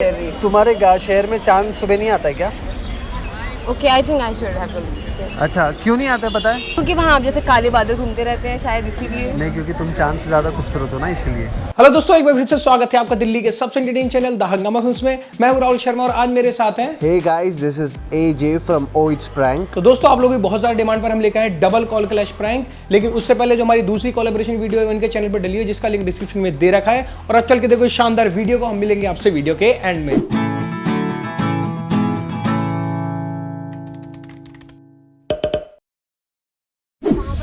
तुम्हारे शहर में चांद सुबह नहीं आता है क्या? Okay, I think I should have. अच्छा, क्यों नहीं आता पता है? क्योंकि वहाँ आप जैसे काले बादल घूमते रहते हैं, शायद इसीलिए। नहीं, क्योंकि तुम चांद से ज्यादा खूबसूरत हो ना, इसीलिए। हेलो दोस्तों, एक बार फिर से स्वागत है आपका दिल्ली के सबसे एंटरटेनिंग चैनल द हंगामा फिल्म्स में। मैं हूं राहुल शर्मा और आज मेरे साथ हैं Hey guys, this is AJ from Oh It's Prank। तो दोस्तों, आप लोगों की बहुत ज़्यादा डिमांड पर हम लेकर आए डबल कॉल क्लैश प्रैंक। लेकिन उससे पहले जो हमारी दूसरी कोलैबोरेशन वीडियो है उनके चैनल पर डली है, जिसका लिंक डिस्क्रिप्शन में दे रखा है। और अब चल के देखो इस शानदार वीडियो को। हम मिलेंगे आपसे वीडियो के एंड में।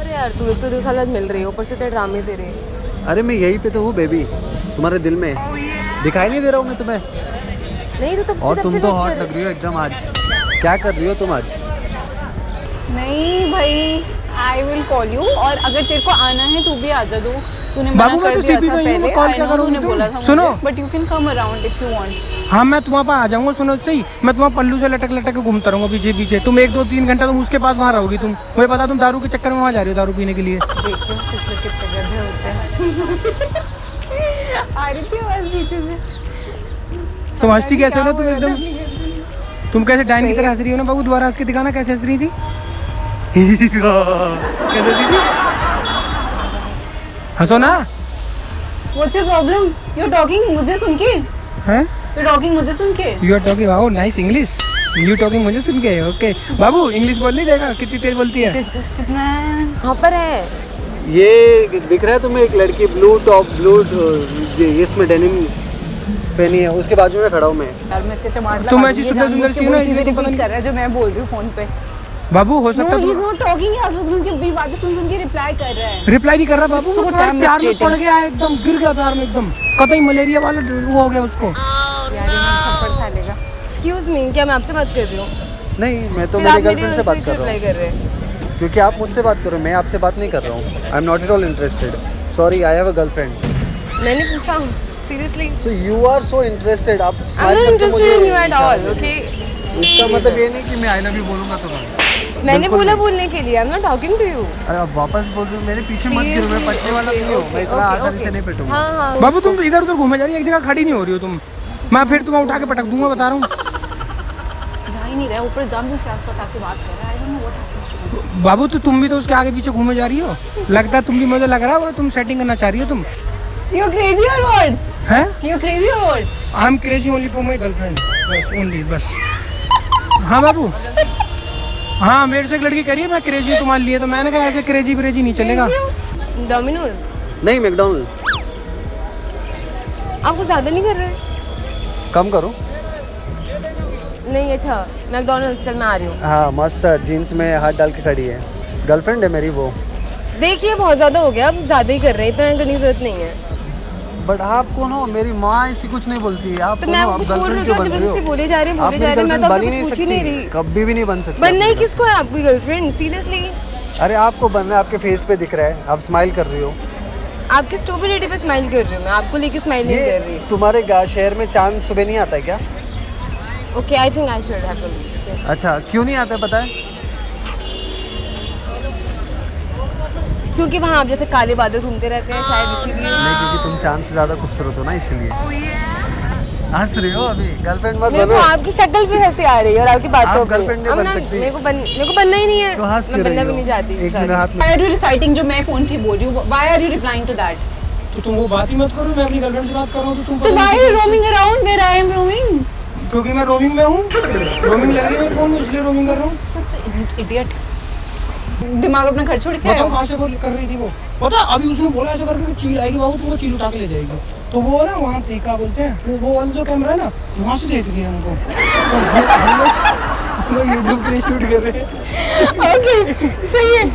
यार तू एक तो 2 साल बाद मिल रही हो, ऊपर से तेरे ड्रामे तेरे। अरे मैं यहीं पे तो हूँ बेबी, तुम्हारे दिल में। दिखाई नहीं दे रहा हूँ मैं तुम्हें? नहीं तो तब और तुम तो हॉट लग रही हो एकदम आज। क्या कर रही हो तुम आज? नहीं भाई, आई विल कॉल यू। और अगर तेरे को आना है तू भी आ जा। दो तूने मना बाबू, मैं कर तो दिया सीपी था में पहले। कॉल क्या करूँगी? बोला था सुनो, but you can come around if you want. हाँ मैं तुम्हारे पास आ जाऊंगा। सुनो सही, मैं तुम्हारे पल्लू से लटक लटक के घूमता रहूंगा पीछे पीछे। तुम 1 2 3 घंटा तुम उसके पास वहाँ रहोगी। तुम मुझे पता, तुम दारू के चक्कर में वहाँ जा रही हो दारू पीने के लिए। देखियो कुछ लोग कितने गधे होते हैं। आ रही थी आवाज पीछे से। तुम हंसती कैसे हो ना? तुम एकदम, तुम कैसे डायन की तरह हंस रही हो ना बाबू? दोबारा हंस के दिखाना कैसे हंस रही थी। कैसे हंसी थी? हंसो ना। What's your problem? You are talking मुझे सुन के। हैं? यू आर टॉकिंग मुझे सुन के। You are talking, wow nice English. You talking मुझे सुन के। ओके बाबू, इंग्लिश बोल नहीं देगा? कितनी तेज बोलती है। Disgusted man. कहाँ पर है? ये दिख रहा है तुम्हें एक लड़की ब्लू टॉप ब्लू इसमें डेनिम पहनी है, उसके बाजू में खड़ा हूँ मैं। यार मैं इसके चमाट तुम लगा ऐसी दूंगी, सुंदर सुंदर सी हो ना, चीजें इसको पता रिपीट कर रहा है जो मैं बोल रही हूँ फोन पे। बाबू हो सकता ही है इज नॉट टॉकिंग। यार उनकी भी बातें सुन सुन के रिप्लाई कर रहा है। रिप्लाई नहीं कर रहा बाबू। So वो damn प्यार में irritating। पड़ गया है, एकदम गिर गया प्यार में एकदम। कतई मलेरिया वाला वो हो गया उसको। यार ये मैं थप्पड़ खा लेगा। एक्सक्यूज मी, क्या मैं आपसे बात कर रही हूँ? नहीं, मैं तो फिर मेरी आप मेरे गर्लफ्रेंड से बात कर रहा रिप्लाई हूँ। कर रहे हैं। क्योंकि आप मुझसे बात करो, मैं आपसे बात नहीं कर रहा हूँ। I am not at all interested. Sorry, I have a girlfriend. मैंने पूछा seriously. So you are so interested. आप आई एम smile नॉट करके इंटरेस्टेड इन यू एट इशारा ऑल। कर रहे ओके, हो। इसका मतलब ये नहीं कि मैं आई लव यू बोलूंगा तुम्हें। मैंने बोला बोलने के लिए। I am not talking to you. अरे आप वापस बोल रहे हो, मेरे पीछे मत गिरो। मैं पटने वाला नहीं हूँ, मैं इतना आसानी से नहीं पिटूंगा। हाँ हाँ बाबू तुम इधर उधर घूमे जा रही है, एक जगह खड़ी नहीं हो रही हो तुम। मैं फिर तुम्हें उठा के पटक दूंगा, बता रहा हूँ। जा ही नहीं रहा, ऊपर जाम उसके आसपास आके बात कर रहा है। I don't know what happens. बाबू तो तुम भी तो उसके आगे पीछे घूमे जा रही हो। लगता है तुम भी, मुझे लग रहा है तुम सेटिंग करना चाह रही हो। तुम यू आर क्रेजी और व्हाट? हैं? यू आर क्रेजी और what? I am crazy only for my girlfriend, बस ओनली, बस। हाँ बाबू, हाँ मेरे से एक लड़की कह रही है मैं क्रेजी हूँ तुम्हारे लिए। तो मैंने कहा ऐसे क्रेजी ब्रेजी नहीं चलेगा। डोमिनोज। नहीं, मैकडॉनल्ड। आप कुछ ज़्यादा नहीं कर रहे? कम करो। नहीं अच्छा, मैकडोनल्ड्स चल मैं आ रही हूँ। हाँ मस्त जीन्स में हाथ डाल के खड़ी है। गर्लफ्रेंड है मेरी वो। देखिए बहुत ज़्यादा हो गया, आप ज़्यादा ही कर रहे हैं, इतना करने की जरूरत नहीं है। बट आपको ना, मेरी माँ ऐसी कुछ नहीं बोलती है। आप तो मैं आपको बोल रही हूँ, जबरदस्ती बोले जा रहे हैं, बोले जा रहे हैं। मैं तो बन ही आपको नहीं पूछ ही नहीं रही। सकती, कभी भी नहीं बन सकती। बनना ही किसको है? आपकी गर्लफ्रेंड? सीरियसली? अरे आपको बनना है, आपके फेस पे दिख रहा है, आप स्माइल कर रही हो। आपकी स्टूपिडिटी पे स्माइल कर रही हूँ मैं, आपको लेके स्माइल नहीं कर रही। तुम्हारे शहर में चांद सुबह नहीं आता है क्या? Okay, I think I should have. अच्छा, क्यों नहीं आता है पता है? क्योंकि वहाँ आप जैसे काले बादल घूमते रहते हैं, शायद इसीलिए। नहीं, क्योंकि तुम चांद से ज्यादा खूबसूरत हो ना, इसीलिए। हंस रही हो अभी? गर्लफ्रेंड मत मेरे को बनो। आपकी शक्ल पे हंसी आ रही है और आपकी बातों आप पे। girlfriend नहीं अब बन ना, सकती। मेरे को बनना ही नहीं है। तो हंस मैं क्यों बनना रही भी हो? नहीं चाहती। एक sorry। मेरे हाथ में। व्हाई आर यू रिसाइटिंग जो मैं फोन की बोल रही हूँ? Why are you replying to that? तो तुम वो बात ही मत करो, मैं अपनी गर्लफ्रेंड से बात कर रहा हूँ। तो तुम तो why are you roaming around where I am roaming? क्योंकि मैं रोमिंग में हूँ। रोमिंग लग रही है मेरे फोन में, इसलिए रोमिंग कर रहा हूँ। सच इडियट। दिमाग अपना घर छोड़ के बताओ आए हो? कहाँ से कर रही थी वो? पता अभी उसने बोला ऐसे करके चील आएगी बाबू, तुमको चील उठा के ले जाएगी। तो वो ना वहाँ देखा बोलते हैं, वो वाला जो कैमरा है ना, वहाँ से देख रही है हमको। हम लोग यूट्यूब पे शूट कर रहे हैं। ओके, सही है।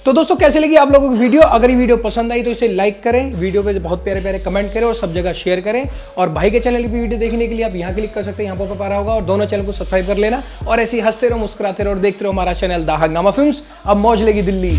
तो दोस्तों कैसे लगी आप लोगों की वीडियो? अगर ये वीडियो पसंद आई तो इसे लाइक करें, वीडियो पे बहुत प्यारे प्यारे कमेंट करें और सब जगह शेयर करें। और भाई के चैनल की वीडियो देखने के लिए आप यहाँ क्लिक कर सकते हैं, यहाँ पर आ रहा होगा। और दोनों चैनल को सब्सक्राइब कर लेना और ऐसे ही हंसते रहो, मुस्कुराते रहो और देखते रहो हमारा चैनल द हंगामा फिल्म्स। अब मौज लगी दिल्ली।